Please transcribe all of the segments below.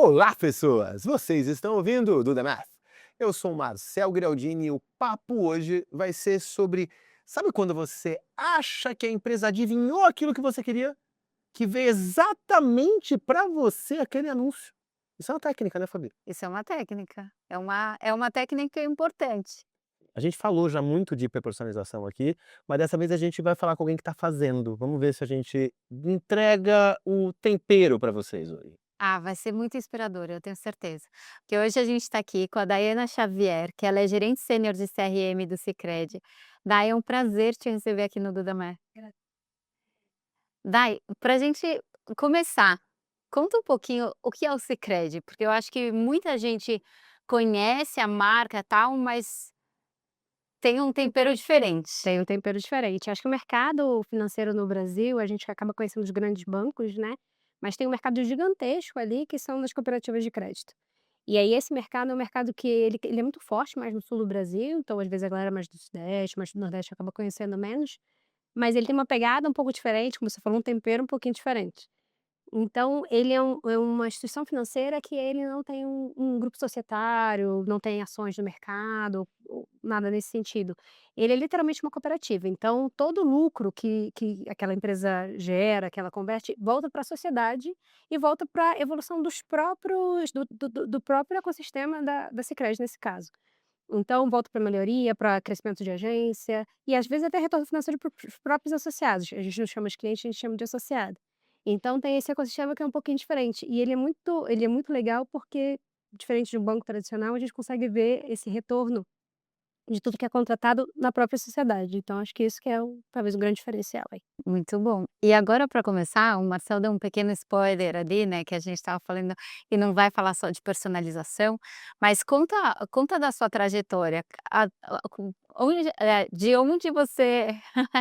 Olá, pessoas! Vocês estão ouvindo o Do The Math? Eu sou o Marcel Grialdini e o papo hoje vai ser sobre... Sabe quando você acha que a empresa adivinhou aquilo que você queria? Que veio exatamente para você aquele anúncio. Isso é uma técnica, né, Fabi? Isso é uma técnica, é uma técnica importante. A gente falou já muito de hiperpersonalização aqui, mas dessa vez a gente vai falar com alguém que está fazendo. Vamos ver se a gente entrega o tempero para vocês hoje. Ah, vai ser muito inspirador, eu tenho certeza. Porque hoje a gente está aqui com a Daiana Xavier, que ela é gerente sênior de CRM do Sicredi. Dai, é um prazer te receber aqui no Dudamar. Dai, para a gente começar, conta um pouquinho o que é o Sicredi, porque eu acho que muita gente conhece a marca tal, mas tem um tempero diferente. Tem um tempero diferente. Acho que o mercado financeiro no Brasil, a gente acaba conhecendo os grandes bancos, né, mas tem um mercado gigantesco ali que são das cooperativas de crédito. E aí esse mercado é um mercado que ele é muito forte mais no sul do Brasil, então às vezes a galera mais do sudeste, mais do nordeste acaba conhecendo menos, mas ele tem uma pegada um pouco diferente, como você falou, um tempero um pouquinho diferente. Então ele é uma instituição financeira que ele não tem um grupo societário, não tem ações no mercado, ou nada nesse sentido. Ele é literalmente uma cooperativa, então todo o lucro que aquela empresa gera, que ela converte, volta para a sociedade e volta para a evolução dos próprios do próprio ecossistema da Sicredi nesse caso. Então volta para melhoria, para crescimento de agência e às vezes até retorno financeiro para os próprios associados, a gente não chama de cliente, a gente chama de associado. Então tem esse ecossistema que é um pouquinho diferente e ele é muito legal porque, diferente de um banco tradicional, a gente consegue ver esse retorno de tudo que é contratado na própria sociedade, então acho que isso que é talvez um grande diferencial aí. Muito bom. E agora para começar, o Marcel deu um pequeno spoiler ali, né, que a gente estava falando e não vai falar só de personalização, mas conta da sua trajetória, de onde você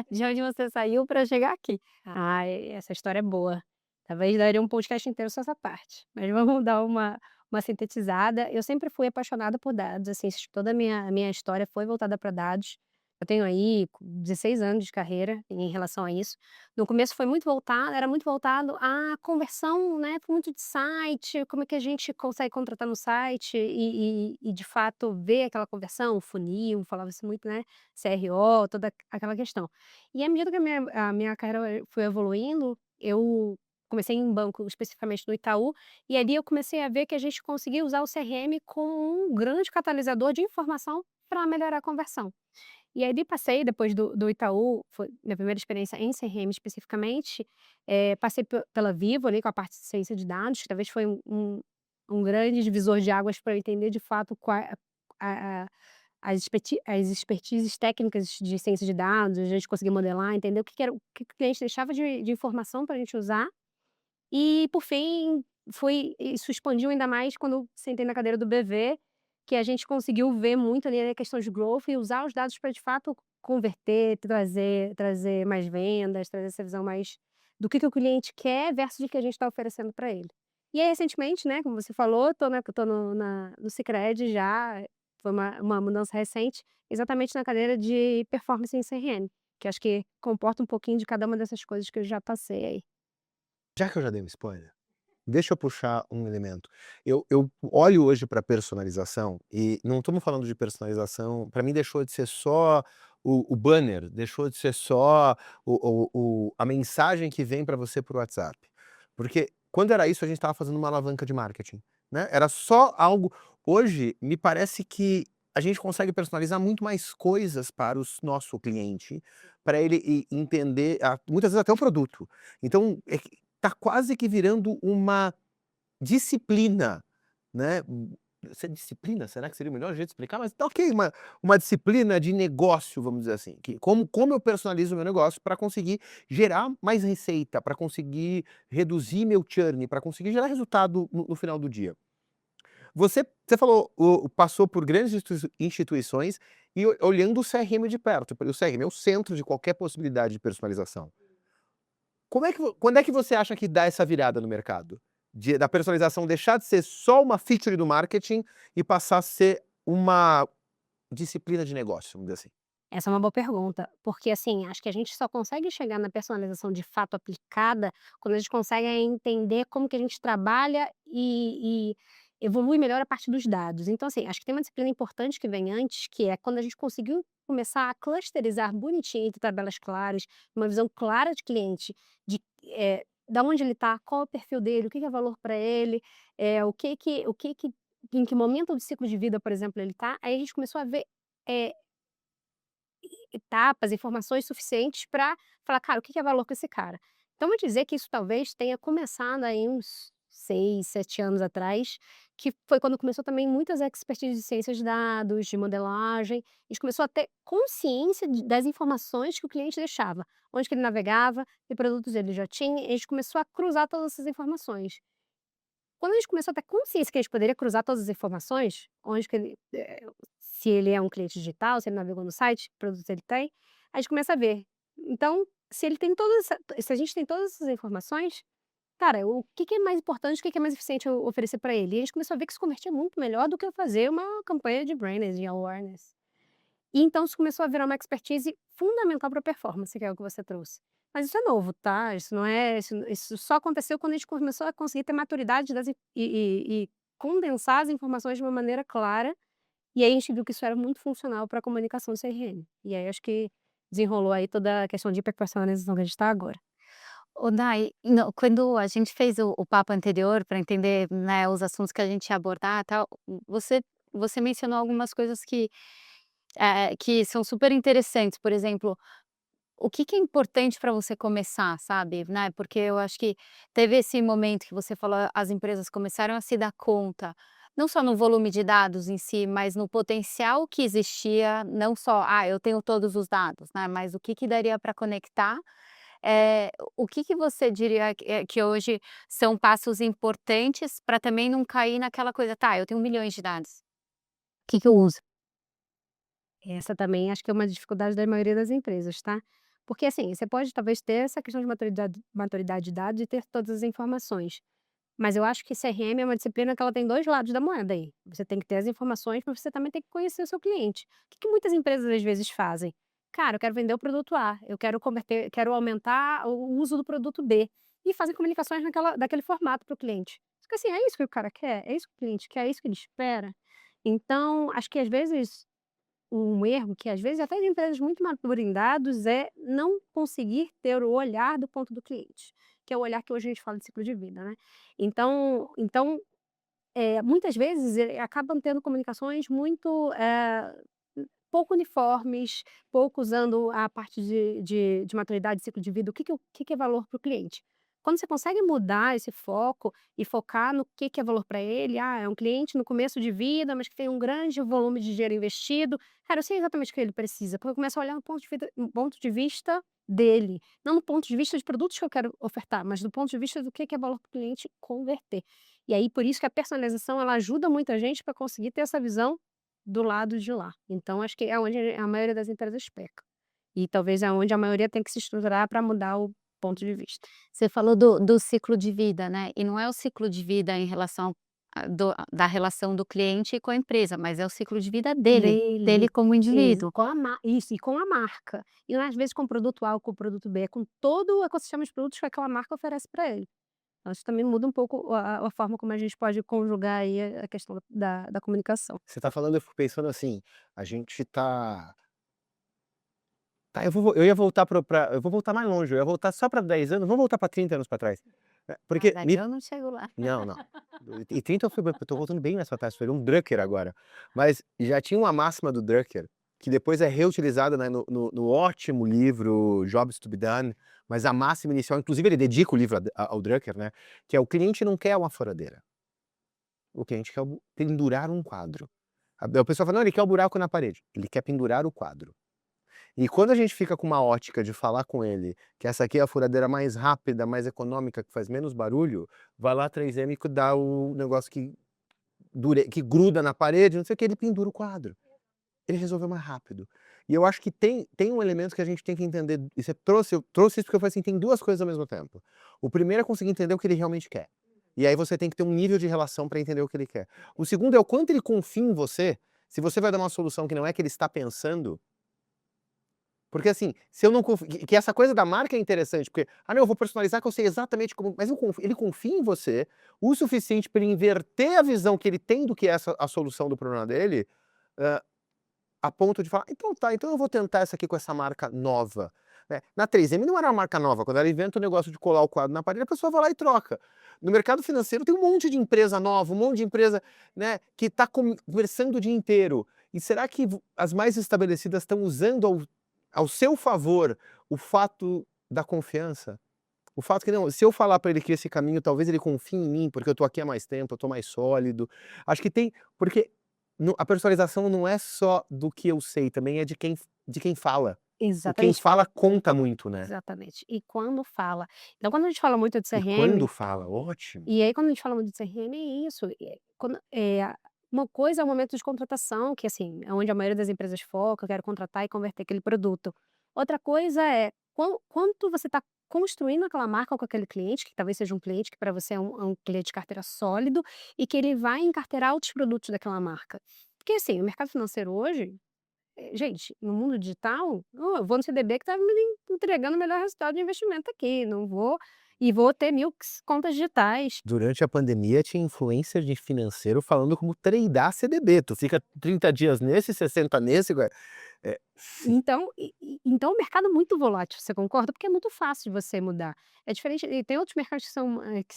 de onde você saiu para chegar aqui. Ai, essa história é boa. Talvez daria um podcast inteiro só essa parte, mas vamos dar uma sintetizada. Eu sempre fui apaixonada por dados, assim, toda a minha história foi voltada para dados. Eu tenho aí 16 anos de carreira em relação a isso. No começo foi muito voltado era muito voltado à conversão, né, muito de site, como é que a gente consegue contratar no site e de fato ver aquela conversão, o funil, falava-se muito, né, CRO, toda aquela questão. E à medida que a minha carreira foi evoluindo, eu comecei em banco, especificamente no Itaú, e ali eu comecei a ver que a gente conseguia usar o CRM como um grande catalisador de informação para melhorar a conversão. E aí passei depois do Itaú, foi minha primeira experiência em CRM especificamente, passei pela Vivo ali com a parte de ciência de dados, que talvez foi um grande divisor de águas para eu entender de fato qual a as expertises técnicas de ciência de dados, a gente conseguir modelar, entender o que que era o que que o cliente deixava de informação para a gente usar. E por fim, isso expandiu ainda mais quando sentei na cadeira do BV, que a gente conseguiu ver muito ali a questão de growth e usar os dados para de fato converter, trazer mais vendas, trazer essa visão mais do que o cliente quer versus o que a gente está oferecendo para ele. E aí recentemente, né, como você falou, tô no Sicredi já, foi uma mudança recente, exatamente na cadeira de performance em CRM, que acho que comporta um pouquinho de cada uma dessas coisas que eu já passei aí. Já que eu já dei um spoiler, deixa eu puxar um elemento. Eu olho hoje para personalização e não estamos falando de personalização, para mim deixou de ser só o banner, deixou de ser só a mensagem que vem para você por WhatsApp. Porque quando era isso a gente estava fazendo uma alavanca de marketing, né, era só algo hoje me parece que a gente consegue personalizar muito mais coisas para o nosso cliente, para ele entender, muitas vezes até o produto. Então, tá quase que virando uma disciplina, né, se é disciplina, será que seria o melhor jeito de explicar? Mas tá ok, uma disciplina de negócio, vamos dizer assim, que como eu personalizo o meu negócio para conseguir gerar mais receita, para conseguir reduzir meu churn, para conseguir gerar resultado no final do dia. Você falou, passou por grandes instituições e olhando o CRM de perto, porque o CRM é o centro de qualquer possibilidade de personalização. Quando é que você acha que dá essa virada no mercado? Da personalização deixar de ser só uma feature do marketing e passar a ser uma disciplina de negócio, vamos dizer assim. Essa é uma boa pergunta, porque, assim, acho que a gente só consegue chegar na personalização de fato aplicada, quando a gente consegue entender como que a gente trabalha e evolui melhor a partir dos dados. Então, assim, acho que tem uma disciplina importante que vem antes, que é quando a gente conseguiu começar a clusterizar bonitinho, entre tabelas claras, uma visão clara de cliente, de, da onde ele está, qual é o perfil dele, o que que é valor para ele, o que que em que momento do ciclo de vida, por exemplo, ele está. Aí a gente começou a ver, eh etapas, informações suficientes para falar: "Cara, o que que é valor com esse cara?". Então vou dizer que isso talvez tenha começado aí uns 6, 7 anos atrás, que foi quando começou também muitas expertise de ciências de dados, de modelagem, a gente começou a ter consciência das informações que o cliente deixava, onde que ele navegava, que produtos ele já tinha, e a gente começou a cruzar todas essas informações. Quando a gente começou a ter consciência que a gente poderia cruzar todas as informações, onde que ele, se ele é um cliente digital, se ele navegou no site, que produtos ele tem, a gente começa a ver. Então, se ele tem todas essa se a gente tem todas essas informações, cara, o que que é mais importante, o que que é mais eficiente eu oferecer para ele? E a gente começou a ver que isso convertia muito melhor do que eu fazer uma campanha de branding, de awareness. E então isso começou a virar uma expertise fundamental para a performance, que é o que você trouxe. Mas isso é novo, tá, isso não é isso só aconteceu quando a gente começou a conseguir ter maturidade das e condensar as informações de uma maneira clara, e aí a gente viu que isso era muito funcional para a comunicação CRM. E aí acho que desenrolou aí toda a questão de hiperpersonalização que a gente está agora. Ô Dai, quando a gente fez o papo anterior para entender, né, os assuntos que a gente ia abordar, tal, você mencionou algumas coisas que são super interessantes, por exemplo, o que que é importante para você começar, sabe, né, porque eu acho que teve esse momento que você falou, as empresas começaram a se dar conta, não só no volume de dados em si, mas no potencial que existia, não só: "Ah, eu tenho todos os dados", né, mas o que que daria para conectar. O que que você diria que hoje são passos importantes para também não cair naquela coisa: "Tá, eu tenho milhões de dados, o que que eu uso?". Essa também acho que é uma dificuldade da maioria das empresas, tá. Porque, assim, você pode talvez ter essa questão de maturidade de dados e ter todas as informações. Mas eu acho que CRM é uma disciplina que ela tem 2 lados da moeda aí. Você tem que ter as informações, mas você também tem que conhecer o seu cliente. O que que muitas empresas às vezes fazem? "Cara, eu quero vender o produto A, eu quero converter, quero aumentar o uso do produto B", e fazem comunicações daquele formato para o cliente. Só que assim, é isso que o cara quer? É isso que o cliente quer? É isso que ele espera? Então, acho que às vezes um erro que às vezes até de empresas muito maduras em dados é não conseguir ter o olhar do ponto do cliente, que é o olhar que hoje a gente fala de ciclo de vida, né. Então, muitas vezes, acabam tendo comunicações muito, pouco uniformes, pouco usando a parte de maturidade, ciclo de vida, o que que é valor para o cliente. Quando você consegue mudar esse foco e focar no que é valor para ele, é um cliente no começo de vida, mas que tem um grande volume de dinheiro investido, cara, eu sei exatamente o que ele precisa, porque eu começo a olhar no ponto de vista dele, não no ponto de vista de produtos que eu quero ofertar, mas do ponto de vista do que é valor para o cliente converter. E aí, por isso que a personalização ela ajuda muita gente para conseguir ter essa visão do lado de lá. Então acho que é onde a maioria das empresas peca. E talvez é onde a maioria tem que se estruturar para mudar o ponto de vista. Você falou do ciclo de vida, né, e não é o ciclo de vida em relação da relação do cliente com a empresa, mas é o ciclo de vida dele Dele, como indivíduo. e com a marca. E não é às vezes com o produto A ou com o produto B, é com todo o ecossistema de produtos que aquela marca oferece para ele. Então isso também muda um pouco a forma como a gente pode conjugar aí a questão da comunicação. Você tá falando, eu fico pensando assim, a gente eu ia voltar eu vou voltar mais longe, eu ia voltar só para 10 anos, vamos voltar para 30 anos para trás. Ah, Porque daí eu não chego lá. não, não. E 30 eu tô voltando bem mais pra trás, foi um Drucker agora. Mas já tinha uma máxima do Drucker, que depois é reutilizada, né, no ótimo livro Jobs to be Done, mas a máxima inicial, inclusive ele dedica o livro ao Drucker, né, que é: "O cliente não quer uma furadeira, o cliente quer pendurar um quadro". O pessoal fala: "Não, ele quer o buraco na parede", ele quer pendurar o quadro. E quando a gente fica com uma ótica de falar com ele, que essa aqui é a furadeira mais rápida, mais econômica, que faz menos barulho, vai lá 3M e dá o negócio que gruda na parede, não sei o que, ele pendura o quadro. Ele resolveu mais rápido. E eu acho que tem um elemento que a gente tem que entender, e eu trouxe isso porque eu falei assim, tem 2 coisas ao mesmo tempo. O primeiro é conseguir entender o que ele realmente quer. E aí você tem que ter um nível de relação para entender o que ele quer. O segundo é o quanto ele confia em você, se você vai dar uma solução que não é que ele está pensando, Porque assim, se eu não confio, que essa coisa da marca é interessante, porque, não, eu vou personalizar que eu sei exatamente como, mas ele confia em você o suficiente para ele inverter a visão que ele tem do que é a solução do problema dele, a ponto de falar, então tá, então eu vou tentar essa aqui com essa marca nova. Né? Na 3M não era uma marca nova, quando ela inventa o negócio de colar o quadro na parede, a pessoa vai lá e troca. No mercado financeiro tem um monte de empresa nova, um monte de empresa, né, que está conversando o dia inteiro. E será que as mais estabelecidas estão usando ao seu favor o fato da confiança? O fato que não, se eu falar para ele que esse caminho talvez ele confie em mim, porque eu tô aqui há mais tempo, eu tô mais sólido. Acho que tem, porque a personalização não é só do que eu sei, também é de quem fala. O quem Exatamente, fala conta muito, né. exatamente. E quando fala então quando a gente fala muito de E quando CRM, fala, ótimo. e aí quando a gente fala muito de CRM é isso, uma coisa é o momento de contratação, que assim, é onde a maioria das empresas foca, eu quero contratar e converter aquele produto. Outra coisa é quanto você está construindo aquela marca com aquele cliente, que talvez seja um cliente que para você é um cliente de carteira sólido, e que ele vai encarteirar outros produtos daquela marca. Porque assim, o mercado financeiro hoje, gente, no mundo digital, eu vou no CDB que está me entregando o melhor resultado de investimento aqui, não vou e vou ter 1000 contas digitais. Durante a pandemia tinha influencer de financeiro falando como tradear CDB, tu fica 30 dias nesse, 60 nesse, Então o mercado é muito volátil, você concorda? Porque é muito fácil de você mudar. É diferente e tem outros mercados que são, que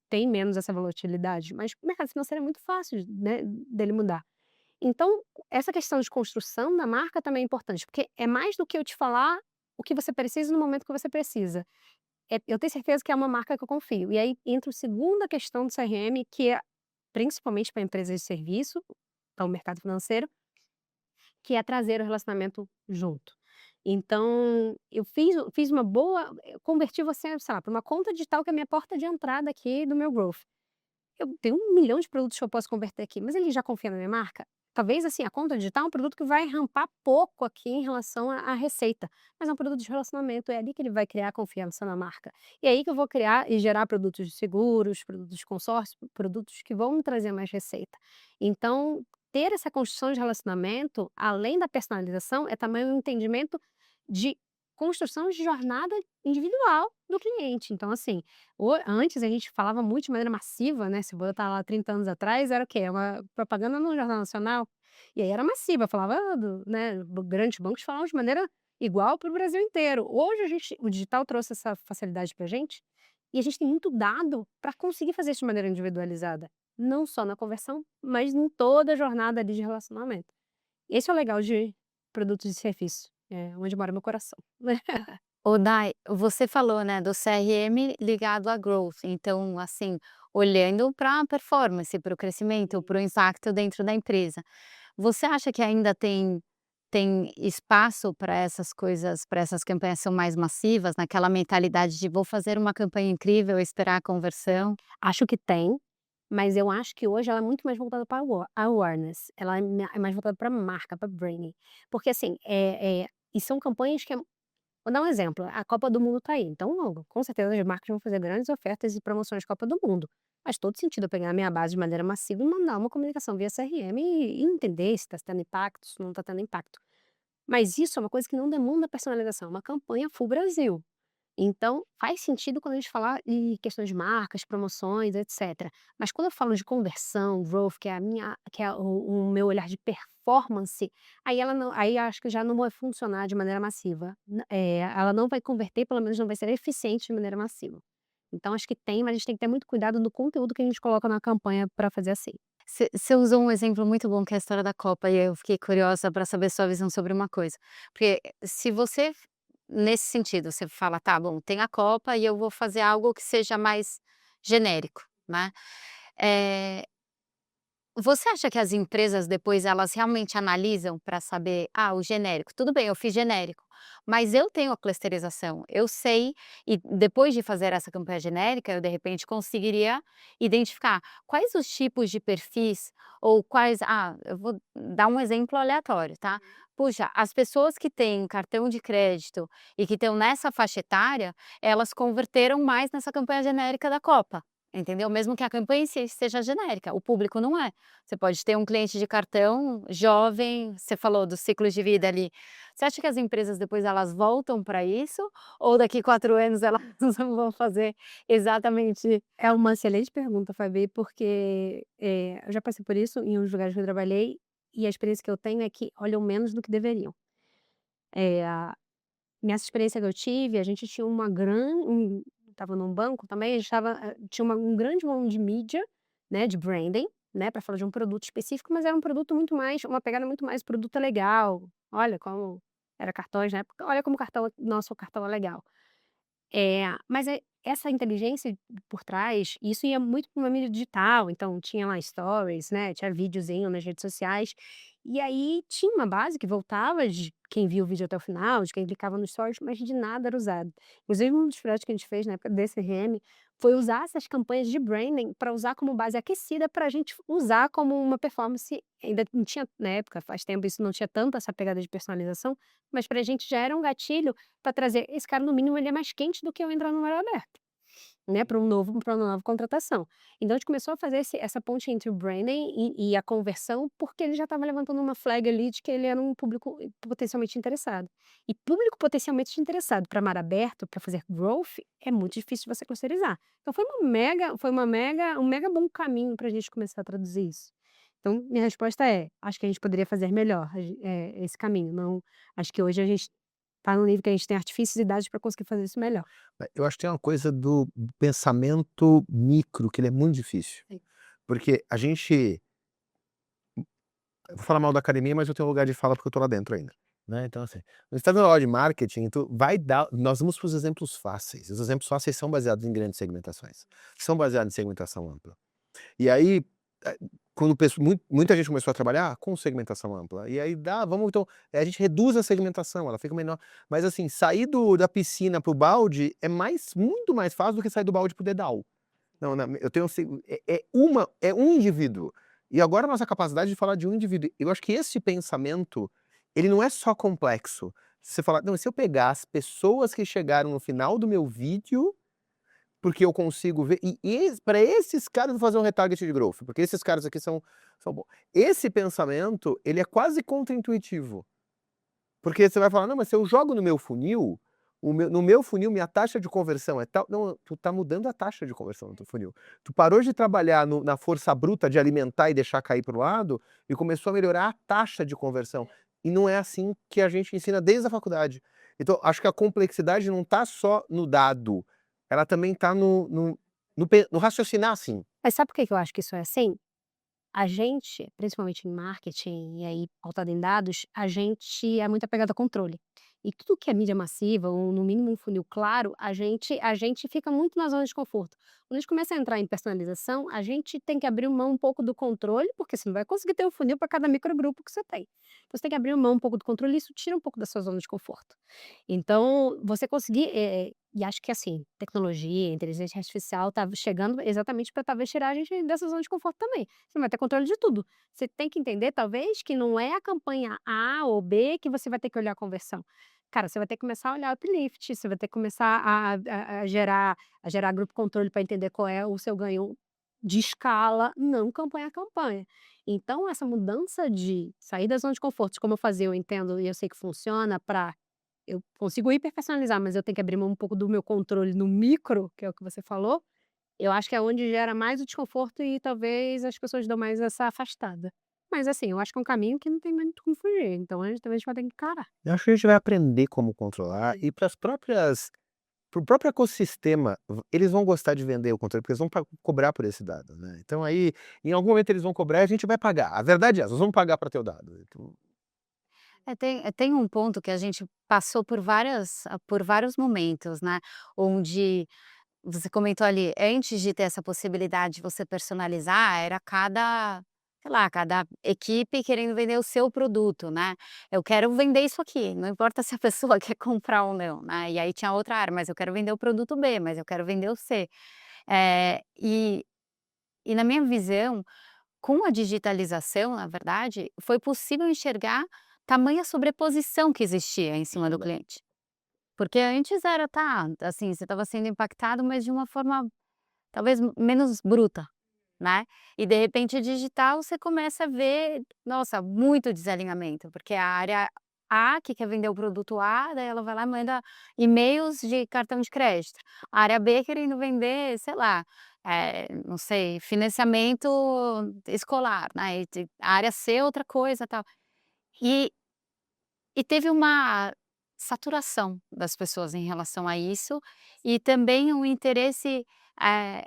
têm menos essa volatilidade, mas o mercado financeiro é muito fácil, né, dele mudar. Então, essa questão de construção da marca também é importante, porque é mais do que eu te falar o que você precisa no momento que você precisa. Eu tenho certeza que é uma marca que eu confio. E aí entra a segunda questão do CRM, que é principalmente para empresas de serviço, então o mercado financeiro, que é trazer o relacionamento junto. Então, eu fiz uma boa eu converti você, sei lá, para uma conta digital que é a minha porta de entrada aqui do meu growth. Eu tenho 1 milhão de produtos que eu posso converter aqui, mas ele já confia na minha marca? Talvez, assim, a conta digital é um produto que vai rampar pouco aqui em relação à receita, mas é um produto de relacionamento, é ali que ele vai criar confiança na marca. E é aí que eu vou criar e gerar produtos de seguros, produtos de consórcio, produtos que vão me trazer mais receita. Então, ter essa construção de relacionamento, além da personalização, é também um entendimento de construção de jornada individual do cliente. Então, assim, antes a gente falava muito de maneira massiva, né, se botar lá 30 anos atrás, era o quê? Uma propaganda no Jornal Nacional, e aí era massiva, falava grandes bancos falavam de maneira igual para o Brasil inteiro. Hoje o digital trouxe essa facilidade para a gente, e a gente tem muito dado para conseguir fazer isso de maneira individualizada, não só na conversão, mas em toda a jornada ali de relacionamento. Esse é o legal de produtos e serviços, é onde mora meu coração. Ô Dai, você falou, né, do CRM ligado a growth, então, assim, olhando para a performance, para o crescimento, para o impacto dentro da empresa. Você acha que ainda tem espaço para essas coisas, para essas campanhas são mais massivas, naquela mentalidade de vou fazer uma campanha incrível, esperar a conversão? Acho que tem, mas eu acho que hoje ela é muito mais voltada para awareness, ela é mais voltada para marca, para branding. Porque assim, e são campanhas que vou dar um exemplo, a Copa do Mundo tá aí, então com certeza as marcas vão fazer grandes ofertas e promoções de Copa do Mundo. Faz todo sentido eu pegar a minha base de maneira massiva e mandar uma comunicação via CRM e entender se está tendo impacto, se não está tendo impacto. Mas isso é uma coisa que não demanda personalização, é uma campanha full Brasil. Então, faz sentido quando a gente falar em questões de marcas, promoções, etcétera. Mas quando eu falo de conversão, growth, que é o meu olhar de performance, aí acho que já não vai funcionar de maneira massiva. Ela não vai converter, pelo menos não vai ser eficiente de maneira massiva. Então acho que tem, mas a gente tem que ter muito cuidado no conteúdo que a gente coloca na campanha para fazer assim. Você usou um exemplo muito bom que é a história da Copa e eu fiquei curiosa para saber sua visão sobre uma coisa, porque se você nesse sentido, você fala: "Tá bom, tem a Copa e eu vou fazer algo que seja mais genérico", né. Eh Você acha que as empresas depois elas realmente analisam para saber, o genérico, tudo bem, eu fiz genérico, mas eu tenho a clusterização, eu sei e depois de fazer essa campanha genérica, eu de repente conseguiria identificar quais os tipos de perfis ou eu vou dar um exemplo aleatório, tá? Puxa, as pessoas que têm cartão de crédito e que estão nessa faixa etária, elas converteram mais nessa campanha genérica da Copa. entendeu? Mesmo que a campanha em si seja genérica, o público não é. Você pode ter um cliente de cartão jovem, você falou dos ciclos de vida ali. Você acha que as empresas depois elas voltam para isso? Ou daqui 4 anos elas não vão fazer exatamente É uma excelente pergunta, Fabi, porque, eu já passei por isso em uns lugares que eu trabalhei, e a experiência que eu tenho é que olham menos do que deveriam. A Nessa experiência que eu tive, a gente tinha uma grande estava num banco também, a gente tinha um grande volume de mídia, né, de branding, né, para falar de um produto específico, mas era um produto muito mais uma pegada muito mais produto é legal, olha como era cartões na época, olha como o nosso cartão é legal. Mas essa inteligência por trás, isso ia muito para uma mídia digital, então tinha lá stories, né, tinha videozinho nas redes sociais, e aí tinha uma base que voltava de quem viu o vídeo até o final, de quem clicava nos stories, mas de nada era usado. Inclusive um dos projetos que a gente fez na época do DCRM, foi usar essas campanhas de branding para usar como base aquecida para a gente usar como uma performance, ainda não tinha na época, faz tempo isso não tinha tanto essa pegada de personalização, mas para a gente já era um gatilho para trazer esse cara no mínimo ele é mais quente do que eu entrar no mar aberto, né, para uma nova contratação. Então a gente começou a fazer essa ponte entre o branding e a conversão, porque ele já estava levantando uma flag ali de que ele era um público potencialmente interessado. E público potencialmente interessado para mar aberto, para fazer growth, é muito difícil de você clusterizar. Então um mega bom caminho para a gente começar a traduzir isso. Então minha resposta é: acho que a gente poderia fazer melhor, esse caminho, não acho que hoje a gente tá num nível que a gente tem artifícios e dados para conseguir fazer isso melhor. Eu acho que tem uma coisa do pensamento micro que ele é muito difícil, Sim. porque a gente eu vou falar mal da academia, mas eu tenho lugar de fala porque eu tô lá dentro ainda, né, então assim, você está vendo a aula de marketing, tu vai dar nós vamos para os exemplos fáceis, os exemplos fáceis são baseados em grandes segmentações, são baseados em segmentação ampla. E aí, quando muita gente começou a trabalhar com segmentação ampla, e aí vamos então, a gente reduz a segmentação, ela fica menor, mas assim, sair da piscina para o balde é muito mais fácil do que sair do balde para o dedal. Não, eu tenho é um indivíduo, e agora a nossa capacidade de falar de um indivíduo, eu acho que esse pensamento, ele não é só complexo, você fala: "Não, se eu pegar as pessoas que chegaram no final do meu vídeo porque eu consigo ver para esses caras eu vou fazer um retarget de growth, porque esses caras aqui são bons". Esse pensamento, ele é quase contraintuitivo, porque você vai falar: "Não, mas se eu jogo no meu funil, no meu funil minha taxa de conversão é tal", não, tu tá mudando a taxa de conversão do teu funil. Tu parou de trabalhar na força bruta de alimentar e deixar cair para o lado, e começou a melhorar a taxa de conversão, e não é assim que a gente ensina desde a faculdade. Então, acho que a complexidade não tá só no dado, ela também tá no raciocinar assim. Mas sabe por que que eu acho que isso é assim? A gente, principalmente em marketing e aí pautado em dados, a gente é muito apegado a controle. E tudo que é mídia massiva ou no mínimo um funil claro, a gente fica muito na zona de conforto. Quando a gente começa a entrar em personalização, a gente tem que abrir mão um pouco do controle, porque você não vai conseguir ter um funil para cada microgrupo que você tem. Então você tem que abrir mão um pouco do controle e isso tira um pouco da sua zona de conforto. Então, você conseguir, e acho que assim, tecnologia, inteligência artificial tá chegando exatamente para talvez tirar a gente dessa zona de conforto também. Você não vai ter controle de tudo. Você tem que entender talvez que não é a campanha A ou B que você vai ter que olhar a conversão. Cara, você vai ter que começar a olhar o uplift, você vai ter que começar a gerar grupo controle para entender qual é o seu ganho de escala, não campanha a campanha. Então essa mudança de sair da zona de conforto, de como eu fazia, eu entendo e eu sei que funciona para eu consigo hiperpersonalizar, mas eu tenho que abrir mão um pouco do meu controle no micro, que é o que você falou, eu acho que é onde gera mais o desconforto e talvez as pessoas dão mais essa afastada. Mas assim, eu acho que é um caminho que não tem muito como fugir, então a gente talvez vai ter que encarar. Eu acho que a gente vai aprender como controlar e para o próprio ecossistema, eles vão gostar de vender o controle, porque eles vão cobrar por esse dado, né. Então aí, em algum momento eles vão cobrar e a gente vai pagar. A verdade é essa, nós vamos pagar para ter o dado. Então, tem um ponto que a gente passou por vários momentos, né, onde você comentou ali, antes de ter essa possibilidade de você personalizar, era cada, sei lá, cada equipe querendo vender o seu produto, né. Eu quero vender isso aqui, não importa se a pessoa quer comprar ou não, né. E aí tinha outra área, mas eu quero vender o produto B, mas eu quero vender o C. Eh, e e na minha visão, com a digitalização, na verdade, foi possível enxergar tamanha sobreposição que existia em cima do cliente. Porque antes era, tá, assim, você estava sendo impactado, mas de uma forma talvez menos bruta, né. E de repente digital você começa a ver, nossa, muito desalinhamento, porque a área A que quer vender o produto A, daí ela vai lá e manda e-mails de cartão de crédito. A área B querendo vender, sei lá, não sei, financiamento escolar, né, e a área C outra coisa, tal. E teve uma saturação das pessoas em relação a isso, e também um interesse, eh,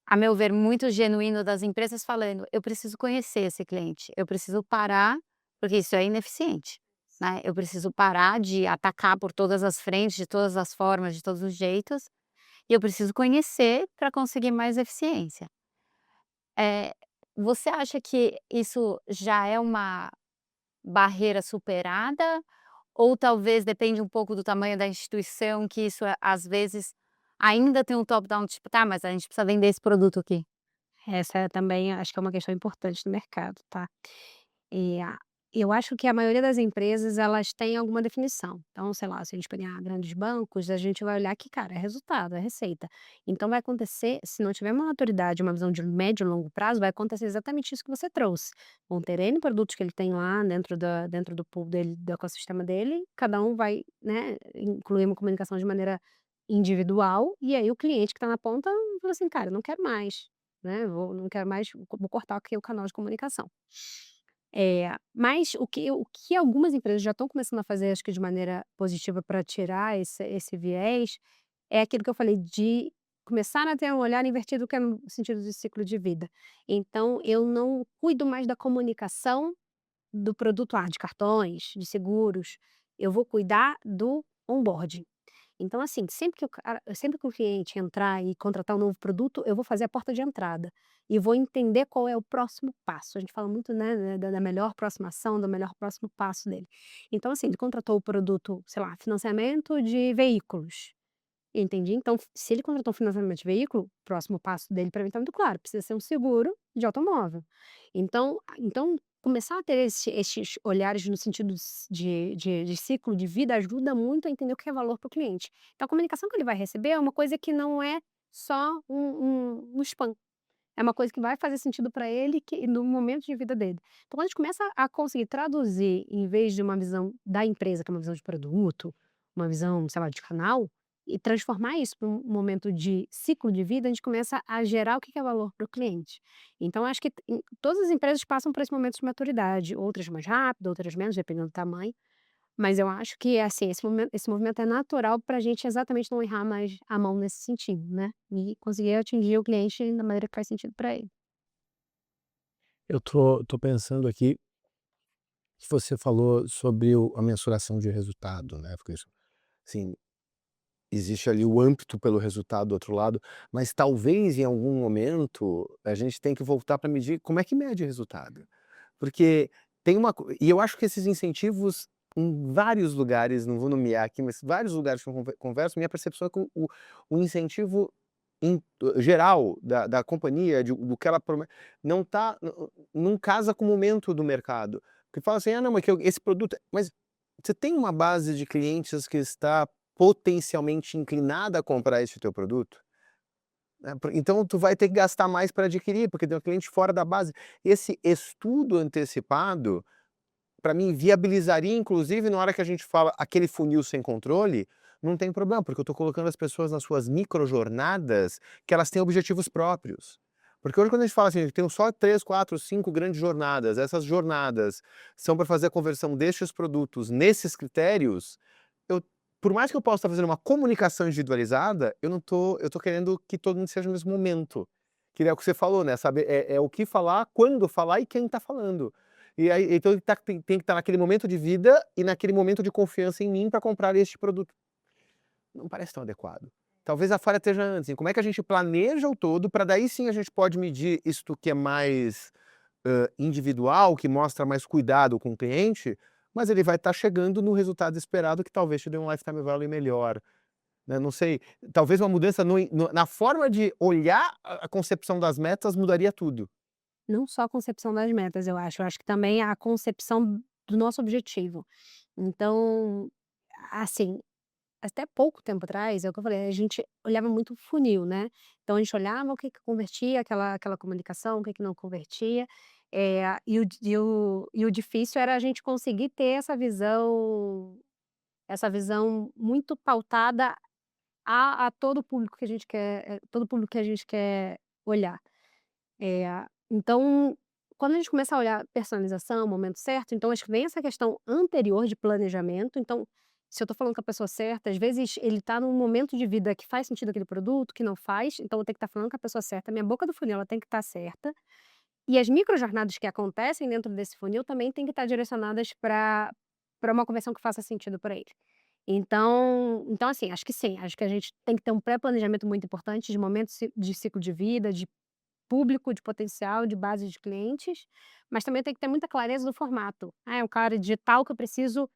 a meu ver, muito genuíno das empresas falando: "Eu preciso conhecer esse cliente, eu preciso parar, porque isso é ineficiente, né, eu preciso parar de atacar por todas as frentes, de todas as formas, de todos os jeitos, e eu preciso conhecer para conseguir mais eficiência". Eh, Você acha que isso já é uma barreira superada? Ou talvez depende um pouco do tamanho da instituição, que isso às vezes ainda tem um top down, tipo: "Tá, mas a gente precisa vender esse produto aqui". Essa também acho que é uma questão importante no mercado, tá. A eu acho que a maioria das empresas, elas têm alguma definição. Então, sei lá, se a gente pegar grandes bancos, a gente vai olhar que, cara, é resultado, é receita. Então vai acontecer, se não tiver uma maturidade, uma visão de médio e longo prazo, vai acontecer exatamente isso que você trouxe. Vão ter N produtos que ele tem lá dentro do pool dele, do ecossistema dele, cada um vai, né, incluir uma comunicação de maneira individual, e aí o cliente que está na ponta fala assim: "Cara, eu não quero mais, né, não quero mais, vou cortar aqui o canal de comunicação". Mas o que algumas empresas já estão começando a fazer, acho que de maneira positiva para tirar esse viés, é aquilo que eu falei de começar a ter um olhar invertido, que é no sentido de ciclo de vida. Então eu não cuido mais da comunicação do produto, de cartões, de seguros, eu vou cuidar do onboarding. Então, assim, sempre que o cliente entrar e contratar um novo produto, eu vou fazer a porta de entrada e vou entender qual é o próximo passo. A gente fala muito, né, da melhor próxima ação, do melhor próximo passo dele. Então, assim, ele contratou o produto, sei lá, financiamento de veículos. Entendi. Então, se ele contratou um financiamento de veículo, o próximo passo dele para mim está muito claro, precisa ser um seguro de automóvel. Então começar a ter esses olhares no sentido de ciclo de vida ajuda muito a entender o que é valor para o cliente. Então a comunicação que ele vai receber é uma coisa que não é só um spam, é uma coisa que vai fazer sentido para ele, que no momento de vida dele. Então quando a gente começa a conseguir traduzir, em vez de uma visão da empresa, que é uma visão de produto, uma visão, sei lá, de canal, e transformar isso para um momento de ciclo de vida, a gente começa a gerar o que é valor para o cliente. Então acho que todas as empresas passam por esse momento de maturidade, outras mais rápido, outras menos, dependendo do tamanho, mas eu acho que, assim, esse movimento é natural para a gente exatamente não errar mais a mão nesse sentido, né, e conseguir atingir o cliente da maneira que faz sentido para ele. Eu tô pensando aqui que você falou sobre a mensuração de resultado, né, porque isso, assim, existe ali o âmbito pelo resultado do outro lado, mas talvez em algum momento a gente tem que voltar para medir como é que mede resultado. Porque tem uma co e eu acho que esses incentivos em vários lugares, não vou nomear aqui, mas vários lugares que eu converso, minha percepção é que o incentivo em geral da companhia, do que ela promete, não casa com o momento do mercado. Porque fala assim: "Ah, não, mas que esse produto", mas você tem uma base de clientes que está potencialmente inclinada a comprar esse teu produto? Então tu vai ter que gastar mais para adquirir, porque tem um cliente fora da base. Esse estudo antecipado, para mim, viabilizaria, inclusive na hora que a gente fala aquele funil sem controle, não tem problema, porque eu estou colocando as pessoas nas suas microjornadas, que elas têm objetivos próprios. Porque hoje quando a gente fala assim, eu tenho só 3, 4, 5 grandes jornadas, essas jornadas são para fazer a conversão destes produtos nesses critérios, eu, por mais que eu possa estar fazendo uma comunicação individualizada, eu tô querendo que todo mundo seja no mesmo momento. Que é o que você falou, né, saber é o que falar, quando falar e quem está falando. E aí, então ele tem que estar naquele momento de vida e naquele momento de confiança em mim para comprar este produto. Não parece tão adequado. Talvez a falha esteja antes, em como é que a gente planeja o todo, para daí sim a gente pode medir isto que é mais, individual, que mostra mais cuidado com o cliente, mas ele vai estar chegando no resultado esperado, que talvez te dê um lifetime value melhor, né, não sei, talvez uma mudança na forma de olhar a concepção das metas mudaria tudo. Não só a concepção das metas, eu acho que também a concepção do nosso objetivo. Então, assim, até pouco tempo atrás, é o que eu falei, a gente olhava muito o funil, né. Então a gente olhava o que que convertia aquela comunicação, o que que não convertia, e o difícil era a gente conseguir ter essa visão muito pautada a todo o público que a gente quer, todo o público que a gente quer olhar. Então, quando a gente começa a olhar personalização, o momento certo, então acho que vem essa questão anterior de planejamento. Então, se eu estou falando com a pessoa certa, às vezes ele está num momento de vida que faz sentido aquele produto, que não faz, então eu tenho que estar falando com a pessoa certa, minha boca do funil ela tem que estar certa, e as microjornadas que acontecem dentro desse funil também têm que estar direcionadas para uma conversão que faça sentido para ele. Então assim, acho que sim, acho que a gente tem que ter um pré-planejamento muito importante de momentos de ciclo de vida, de público, de potencial, de base de clientes, mas também tem que ter muita clareza do formato. Ah, é um cara digital que eu preciso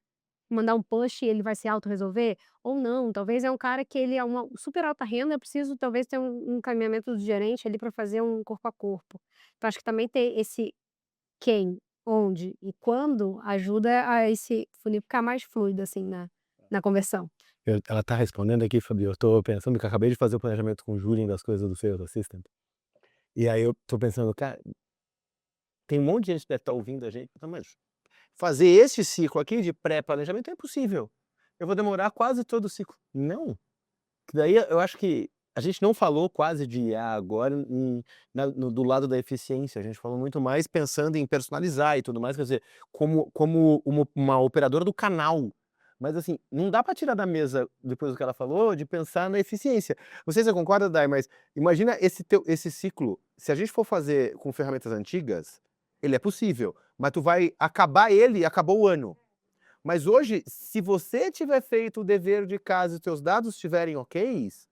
mandar um push e ele vai se autorresolver? Ou não, talvez é um cara que ele é uma super alta renda, eu preciso talvez ter um encaminhamento do gerente ali para fazer um corpo a corpo. Então acho que também ter esse quem, onde e quando ajuda a esse funil ficar mais fluido, assim, na conversão. Ela tá respondendo aqui, Fabi, eu tô pensando que eu acabei de fazer o planejamento com o Julien das coisas do Sales Assistant, e aí eu tô pensando: "Cara, tem um monte de gente que deve estar ouvindo a gente, mas fazer esse ciclo aqui de pré-planejamento é impossível. Eu vou demorar quase todo o ciclo". Não, que daí eu acho que a gente não falou quase de IA agora do lado da eficiência, a gente falou muito mais pensando em personalizar e tudo mais, quer dizer, como uma operadora do canal. Mas assim, não dá para tirar da mesa, depois do que ela falou, de pensar na eficiência. Não sei se você concorda, Dai, mas imagina esse ciclo, se a gente for fazer com ferramentas antigas, ele é possível, mas tu vai acabar ele e acabou o ano. Mas hoje, se você tiver feito o dever de casa e os teus dados estiverem ok's,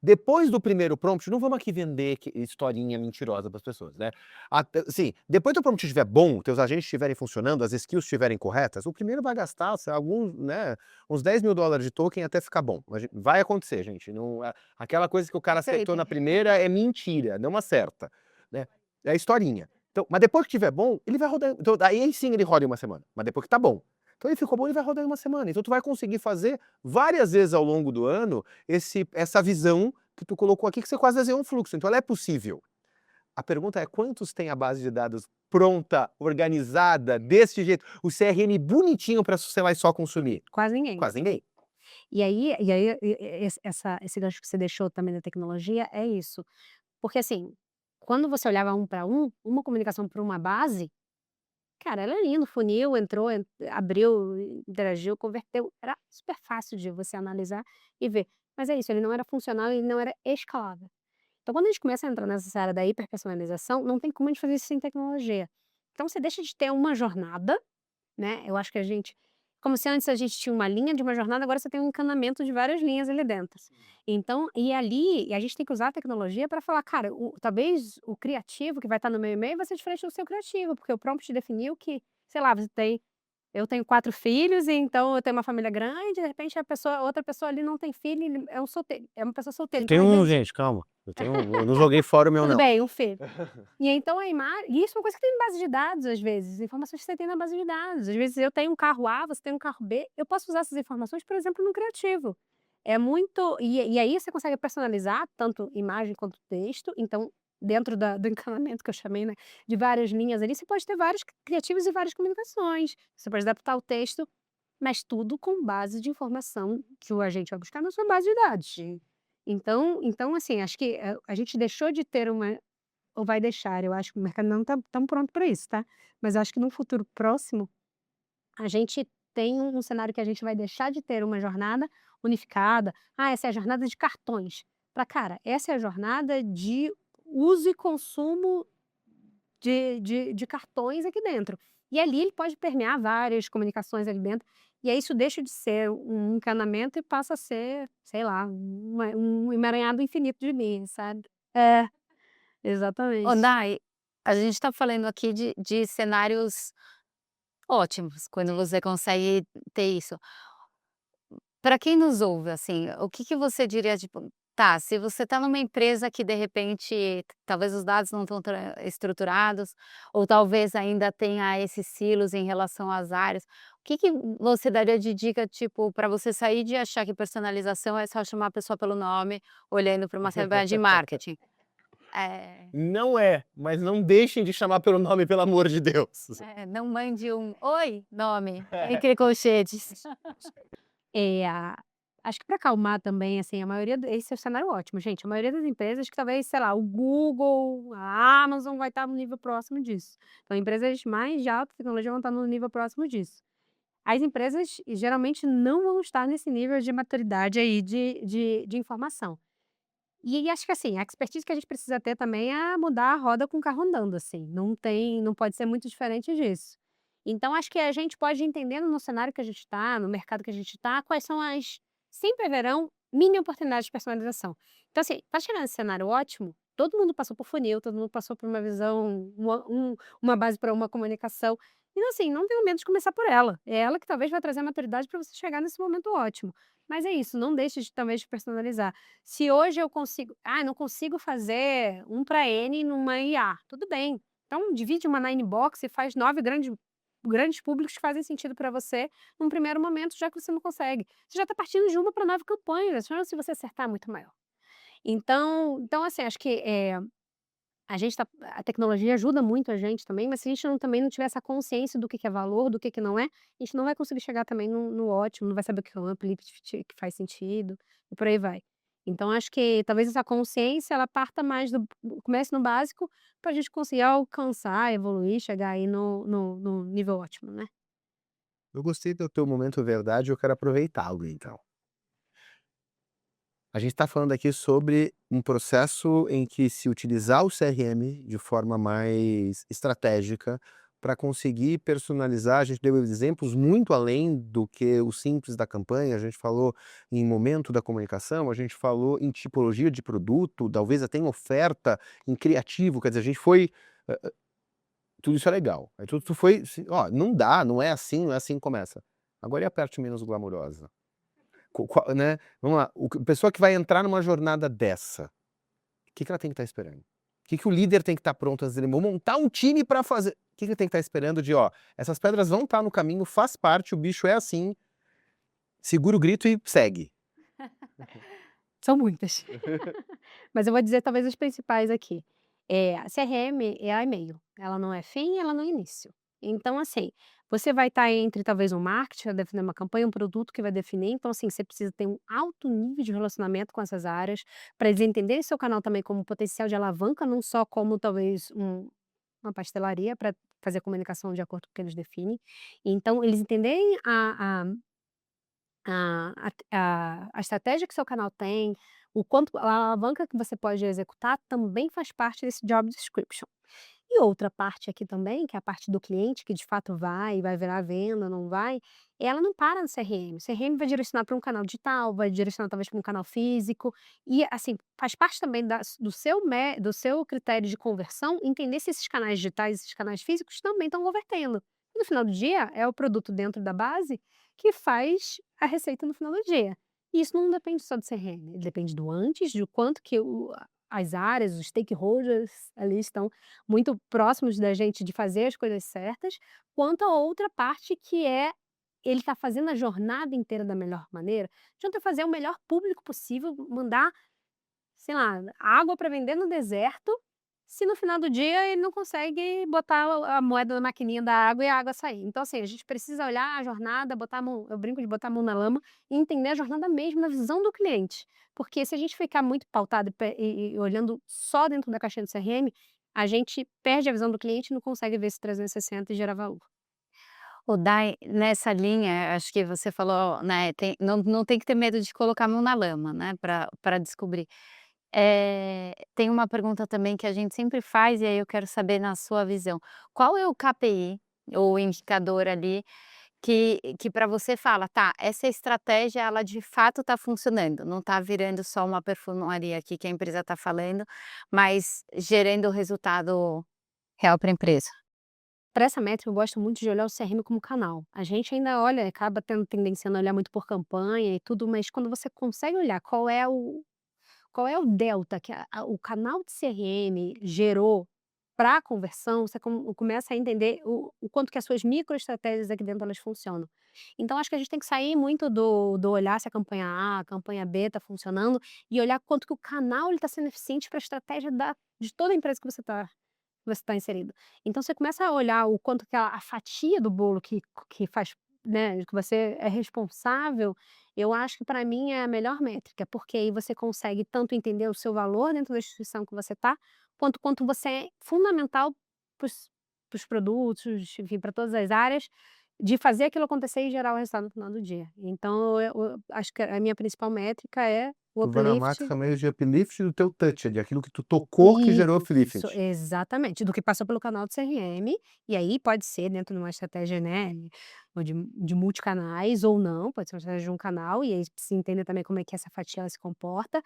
depois do primeiro prompt, não vamos aqui vender historinha mentirosa para as pessoas, né? Assim, depois do prompt estiver bom, teus agentes estiverem funcionando, as skills estiverem corretas, o primeiro vai gastar, sei lá, alguns, né, uns $10.000 de token até ficar bom. Vai acontecer, gente. Não, aquela coisa que o cara acertou na primeira é mentira, não acerta, né? É historinha. Então, mas depois que estiver bom, ele vai rodar. Então, aí sim ele roda em uma semana, mas depois que tá bom. Então ele ficou bom, ele vai rodar em uma semana. Então tu vai conseguir fazer várias vezes ao longo do ano essa visão que tu colocou aqui, que você quase desenhou um fluxo. Então ela é possível. A pergunta é: quantos têm a base de dados pronta, organizada, desse jeito? O CRM bonitinho para você vai só consumir? Quase ninguém. Quase ninguém. E aí esse gancho que você deixou também da tecnologia é isso. Porque assim, quando você olhava um para um, uma comunicação para uma base, cara, era lindo, funil, entrou, abriu, interagiu, converteu, era super fácil de você analisar e ver. Mas é isso, ele não era funcional, ele não era escalável. Então quando a gente começa a entrar nessa área da hiperpersonalização, não tem como a gente fazer isso sem tecnologia. Então você deixa de ter uma jornada, né, eu acho que a gente como se antes a gente tinha uma linha de uma jornada, agora você tem um encanamento de várias linhas ali dentro. Então, e a gente tem que usar a tecnologia para falar: "Cara, talvez o criativo que vai estar no meu e-mail vai ser diferente do seu criativo", porque o prompt definiu que, sei lá, eu tenho 4 filhos, e então eu tenho uma família grande, de repente outra pessoa ali não tem filho, ele é um solteiro, é uma pessoa solteira, Eu então tenho às um, vezes gente, calma. Eu não joguei fora o meu, tudo não. bem, um filho. E então e isso é uma coisa que tem em base de dados, às vezes, informações que você tem na base de dados. Às vezes eu tenho um carro A, você tem um carro B, eu posso usar essas informações, por exemplo, no criativo. É muito e aí você consegue personalizar tanto imagem quanto texto, então dentro do encanamento que eu chamei, né, de várias linhas ali, você pode ter vários criativos e várias comunicações. Você pode adaptar o texto, mas tudo com base de informação que o agente vai buscar na sua base de dados. Então assim, acho que a gente deixou de ter uma ou vai deixar, eu acho que o mercado não está tão pronto para isso, tá. Mas eu acho que num futuro próximo, a gente tem um cenário que a gente vai deixar de ter uma jornada unificada. "Ah, essa é a jornada de cartões", para cara, essa é a jornada de uso e consumo de cartões aqui dentro. E ali ele pode permear várias comunicações ali dentro, e aí isso deixa de ser um encanamento e passa a ser, sei lá, um emaranhado infinito de linhas, sabe. É, Ô, exatamente. Nai, a gente está falando aqui de cenários ótimos, quando você consegue ter isso. Para quem nos ouve, assim, o que que você diria, tipo, tá, se você está numa empresa que de repente, talvez os dados não estão estruturados, ou talvez ainda tenha esses silos em relação às áreas, Que você daria de dica, tipo, para você sair de achar que personalização é só chamar a pessoa pelo nome, olhando para uma campanha de marketing? Não é, mas não deixem de chamar pelo nome, pelo amor de Deus. Não mande um "oi, nome", entre colchetes. Acho que para acalmar também, assim, a maioria esse é o cenário ótimo, gente, a maioria das empresas que talvez, sei lá, o Google, a Amazon vai estar no nível próximo disso. Então empresas mais de alta tecnologia vão estar no nível próximo disso. As empresas geralmente não vão estar nesse nível de maturidade aí de informação. E acho que, assim, a expertise que a gente precisa ter também é mudar a roda com o carro andando, assim, não pode ser muito diferente disso. Então acho que a gente pode ir entendendo no cenário que a gente está, no mercado que a gente está, quais são as sempre haverão mini oportunidades de personalização. Então, assim, para chegar nesse cenário ótimo, todo mundo passou por funil, todo mundo passou por uma visão, uma base para uma comunicação. Então, assim, não tenha medo de começar por ela. É ela que talvez vai trazer a maturidade para você chegar nesse momento ótimo. Mas é isso, não deixe de talvez de personalizar. Se hoje eu consigo não consigo fazer um para N numa IA, tudo bem. Então divide uma Nine Box e faz 9 grandes públicos que fazem sentido para você num primeiro momento, já que você não consegue. Você já está partindo de uma para 9 campanhas, a chance de você acertar é muito maior. Então assim, acho que, a tecnologia ajuda muito a gente também, mas se a gente também não tiver essa consciência do que é valor, do que não é, a gente não vai conseguir chegar também no ótimo, não vai saber o que é um uplift, que faz sentido, e por aí vai. Então acho que talvez essa consciência ela parta mais comece no básico, para a gente conseguir alcançar, evoluir, chegar aí no nível ótimo, né. Eu gostei do teu momento verdade, eu quero aproveitá-lo então. A gente está falando aqui sobre um processo em que se utilizar o CRM de forma mais estratégica para conseguir personalizar. A gente deu exemplos muito além do que o simples da campanha. A gente falou em momento da comunicação, a gente falou em tipologia de produto, talvez até em oferta, em criativo. Quer dizer, a gente foi. Tudo isso é legal. Aí tu foi. Ó, não dá, não é assim que começa. Agora e a parte menos glamurosa? Né, vamos lá, a pessoa que vai entrar numa jornada dessa, o que ela tem que estar esperando? O que o líder tem que estar pronto antes dele montar um time para fazer? O que ele tem que estar esperando de, ó, essas pedras vão estar no caminho, faz parte, o bicho é assim, segura o grito e segue. São muitas. Mas eu vou dizer talvez as principais aqui. A CRM é a e-mail, ela não é fim, ela não é início. Então, assim, você vai estar entre talvez um marketing, vai definir uma campanha, um produto que vai definir, então, assim, você precisa ter um alto nível de relacionamento com essas áreas, para eles entenderem seu canal também como potencial de alavanca, não só como talvez uma pastelaria para fazer a comunicação de acordo com o que eles definem. Então, eles entenderem a estratégia que seu canal tem, o quanto a alavanca que você pode executar também faz parte desse job description. E outra parte aqui também, que é a parte do cliente que de fato vai virar venda, não vai, ela não para no CRM. O CRM vai direcionar para um canal digital, vai direcionar talvez para um canal físico e, assim, faz parte também do seu critério de conversão entender se esses canais digitais, esses canais físicos também estão convertendo. E no final do dia, é o produto dentro da base que faz a receita no final do dia. E isso não depende só do CRM, ele depende do antes, de quanto que as áreas, os stakeholders ali estão muito próximos da gente de fazer as coisas certas, quanto a outra parte que é ele está fazendo a jornada inteira da melhor maneira. Adianta fazer o melhor público possível, mandar, sei lá, água para vender no deserto, se no final do dia ele não consegue botar a moeda na maquininha da água e a água sair. Então, assim, a gente precisa olhar a jornada, botar a mão, eu brinco de botar a mão na lama e entender a jornada mesmo na visão do cliente. Porque se a gente ficar muito pautado e olhando só dentro da caixinha do CRM, a gente perde a visão do cliente e não consegue ver esse 360 e gerar valor. O Dai, nessa linha, acho que você falou, né, não tem que ter medo de colocar a mão na lama, né, para descobrir. Tem uma pergunta também que a gente sempre faz, e aí eu quero saber na sua visão, qual é o KPI, ou indicador ali, que para você fala: "Tá, essa estratégia ela de fato está funcionando, não está virando só uma perfumaria aqui que a empresa está falando, mas gerando resultado real para a empresa"? Para essa métrica, eu gosto muito de olhar o CRM como canal. A gente ainda olha, acaba tendo tendência a olhar muito por campanha e tudo, mas quando você consegue olhar qual é o delta que o canal de CRM gerou para a conversão, você começa a entender o quanto que as suas microestratégias aqui dentro elas funcionam. Então acho que a gente tem que sair muito do olhar se a campanha A, a campanha B está funcionando, e olhar quanto que o canal ele está sendo eficiente para a estratégia de toda a empresa que você tá inserido. Então você começa a olhar o quanto que a fatia do bolo que faz, né, que você é responsável, eu acho que para mim é a melhor métrica, porque aí você consegue tanto entender o seu valor dentro da instituição que você tá, quanto você é fundamental para os produtos, enfim, para todas as áreas, de fazer aquilo acontecer e gerar o resultado no final do dia. Então eu acho que a minha principal métrica é o Tu vai na uplift. máquina meio de uplift do teu touch, de aquilo que tu tocou que gerou uplift. Isso, exatamente, do que passou pelo canal do CRM, e aí pode ser dentro de uma estratégia, né, ou de multicanais ou não, pode ser uma estratégia de um canal, e aí precisa entender também como é que essa fatia ela se comporta,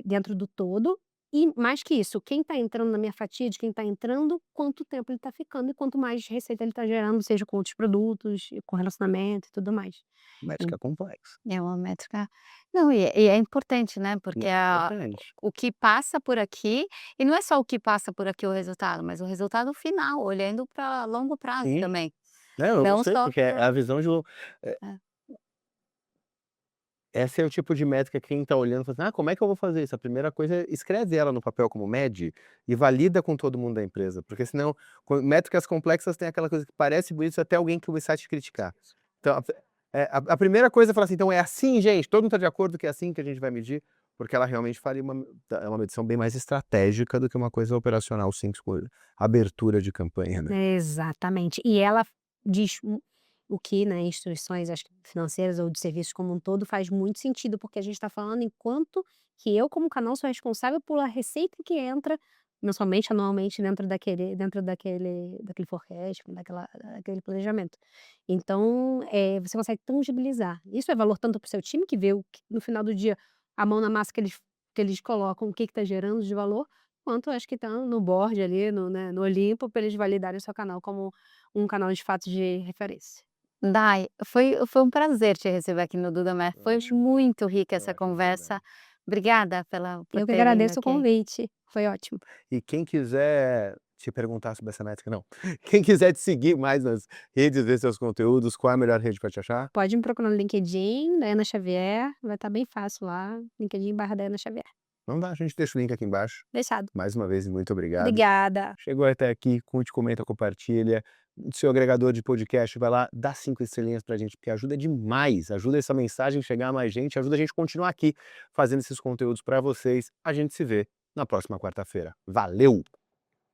dentro do todo. E mais que isso, quem está entrando na minha fatia, de quem está entrando, quanto tempo ele está ficando e quanto mais receita ele está gerando, seja com outros produtos, com relacionamento e tudo mais. Métrica complexa. É uma métrica não, e é importante, né, porque Importante. o que passa por aqui e não é só o que passa por aqui o resultado, mas o resultado final, olhando para longo prazo Sim. também, Não, eu não sei, só porque é pra a visão de eh, é. essa é o tipo de métrica que quem tá olhando fala assim: "Ah, como é que eu vou fazer isso?" A primeira coisa é escreve ela no papel como mede e valida com todo mundo da empresa, porque senão métricas complexas tem aquela coisa que parece bonito até alguém começar a te criticar. Então a primeira coisa é falar assim: "Então é assim gente, todo mundo tá de acordo que é assim que a gente vai medir?" Porque ela realmente faria é uma medição bem mais estratégica do que uma coisa operacional simples, com abertura de campanha, né. Exatamente. E ela diz o que, né, instituições, acho que financeiras ou de serviços como um todo, faz muito sentido, porque a gente está falando enquanto que eu, como canal, sou responsável pela receita que entra mensalmente, anualmente, dentro daquele forecast, daquele planejamento. Então, você consegue tangibilizar. Isso é valor tanto para o seu time, que vê no final do dia, a mão na massa que eles colocam, o que está gerando de valor, quanto acho que está no board ali, né, no Olimpo, para eles validarem o seu canal como um canal de fato de referência. Dai, foi um prazer te receber aqui no Duda foi muito rica Eu essa acho também. conversa. Obrigada por Eu que ter vindo agradeço o aqui. convite, foi ótimo. E quem quiser te perguntar sobre essa métrica não, quem quiser te seguir mais nas redes, ver seus conteúdos, qual é a melhor rede para te achar? Pode me procurar no LinkedIn, Daiana Xavier, vai estar bem fácil lá, LinkedIn/Daiana Xavier. Não dá, a gente deixa o link aqui embaixo. Fechado. Mais uma vez, muito obrigado. Obrigada. Chegou até aqui, curte, comenta, compartilha. No seu agregador de podcast, vai lá, dá 5 estrelinhas pra gente, porque ajuda demais, ajuda essa mensagem a chegar a mais gente, ajuda a gente a continuar aqui fazendo esses conteúdos para vocês. A gente se vê na próxima quarta-feira. Valeu!